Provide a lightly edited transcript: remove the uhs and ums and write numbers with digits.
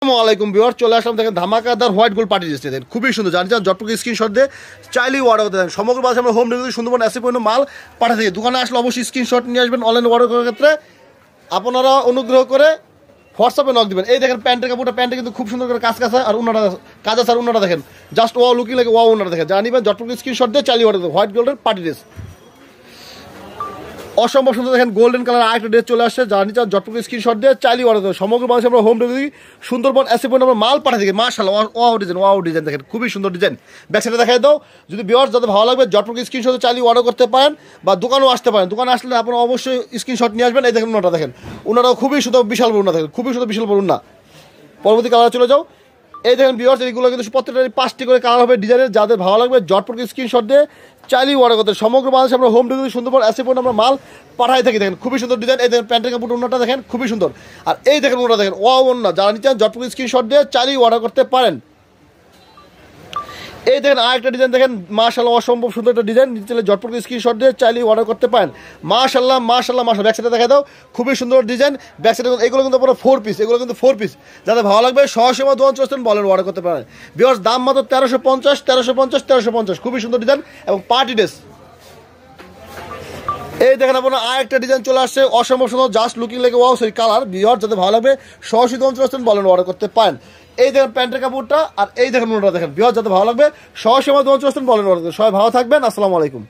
আসসালামাইকুম ভিউয়ার, চলে আসলাম দেখেন ধামাকাদার হোয়াইট গোল্ড পার্টি ড্রেস দেখেন খুবই সুন্দর। জানি জটপক স্ক্রিনশট দিয়ে চাইলেই অর্ডার করতে দেন। সমগ্র বাসে আমরা হোম ডেলিভারি সুন্দরবন এসে পর্যন্ত মাল পাঠা থেকে দোকানে আসলে অবশ্যই স্ক্রিনশট নিয়ে আসবেন। অনলাইন অর্ডার করার ক্ষেত্রে আপনারা অনুগ্রহ করে হোয়াটসঅ্যাপে নক দিবেন। এই দেখেন প্যান্টের কাপড়টা, প্যান্টে কিন্তু খুব সুন্দর করে কাজ কাছে আর উন্নাটা কাজ আছে আর উন্নাটা দেখেন জাস্ট ওয়াও লুকিং লাগে ওয়াও উন্নাটা দেখেন। জানিবেন জটপক স্ক্রিনশট দিয়ে চাইলেই অর্ডার দেবেন। হোয়াইট গোল্ডের পার্টি ড্রেস অসম্ভব সুন্দর দেখেন গোল্ডেন কালার আরেকটা ড্রেস চলে আসছে। জানি চান জটপক স্ক্রিনশট দিয়ে চাইলেই অর্ডার দেবেন। সমগ্র বাংলাদেশে আমরা হোম ডেলিভারি সুন্দরবন এসে পর্যন্ত আমরা মাল পাঠা থেকে মাশাআল্লাহ ওয়াও ডিজাইন দেখেন খুবই সুন্দর ডিজাইন। ব্যাকসাইডে দেখাই দাও। যদি ভিউয়ার্স যাদের ভালো লাগবে জটপক স্ক্রিনশট চাইলেই অর্ডার করতে পারেন বা দোকানেও আসতে পারেন। দোকানে আসলে আপনারা অবশ্যই স্ক্রিনশট নিয়ে আসবেন। এই দেখেন উন্নাটা দেখেন, উন্নাটাও খুবই সুন্দর বিশাল বড় উন্না দেখেন, খুবই সুন্দর বিশাল বড় উন্না। পরবর্তী কালার চলে যাও। এই দেখেন ভিউয়ার্স এইগুলো কিন্তু প্রত্যেকটা 5টি করে কালার হবে ডিজাইনের। যাদের ভালো লাগবে জটপক স্ক্রিনশট দিয়ে চাইলেই অর্ডার করতে। সমগ্র বাংলাদেশে আমরা হোম ডেলিভারি সুন্দরবন এসে পর্যন্ত আমরা মাল পাঠাই থাকি। দেখেন খুবই সুন্দর ডিজাইন। এই দেখেন প্যান্টের কাপড় উন্নাটা দেখেন খুবই সুন্দর। আর এই দেখেন উন্নাটা দেখেন ওয়াও উন্না। যারা নিচ্ছেন জটপক স্ক্রিনশট দিয়ে চাইলেই অর্ডার করতে পারেন। এই দেখেন আরেকটা ডিজাইন দেখেন মাশাআল্লাহ অসম্ভব সুন্দর একটা ডিজাইন। নিচে জটপক স্ক্রিনশট দিয়ে চাইলেই অর্ডার করতে পারেন। মাশাআল্লাহ মাশাআল্লাহ মাশাআল্লাহ। ব্যাকসাইডে দেখা দাও খুবই সুন্দর ডিজাইন। ব্যাকসাইডে এগুলো কিন্তু পুরো 4 পিস, এগুলো কিন্তু 4 পিস। যাদের ভালো লাগবে সহসীমা দোকান চলছেন বলেন অর্ডার করতে পারেন। ভিউয়ার্স দাম মাত্র 1350 খুবই সুন্দর ডিজাইন এবং পার্টি ড্রেস। এই দেখেন আপনার আরেকটা ডিজাইন চলে আসছে অসম্ভব সুন্দর জাস্ট লুকিং লাগে ওয়াও সেই কালার। ভিউয়ার্স যাদের ভালো লাগবে সহসী দোকান চলছেন বলেন অর্ডার করতে পারেন। এই দেখেন প্যান্টের কাপড়টা আর এই দেখেন উন্নাটা দেখেন। ভিউয়ার্স যাদের ভালো লাগবে সহসীমা দোকান চলছেন বলেন অর্ডার করতে। সবাই ভালো থাকবেন। আসসালামু আলাইকুম।